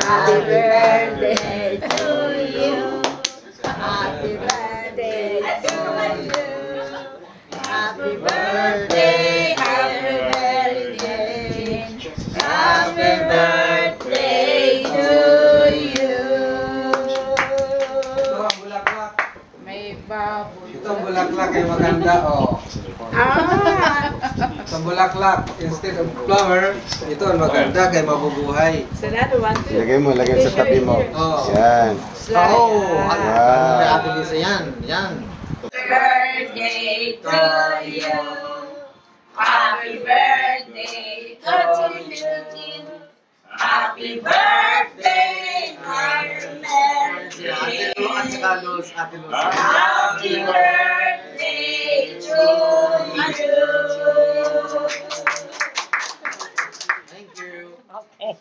Happy birthday to you. Happy birthday to you. Happy birthday, happy birthday. Happy birthday to you. Ito ang bulaklak. May baboy. Ito ang bulaklak ay maganda, oh. Sa bulaklak, instead of flower, ito ang maganda kay mabubuhay. So that one too. Lagay sa tabi mo. Oh. Yan. Oh, Wow. Ate Lisa yan. Yan. Birthday to you. Happy birthday to you. Happy birthday, happy birthday. At saka Luz, Ate Luz. Happy birthday to you. Thank you. Okay.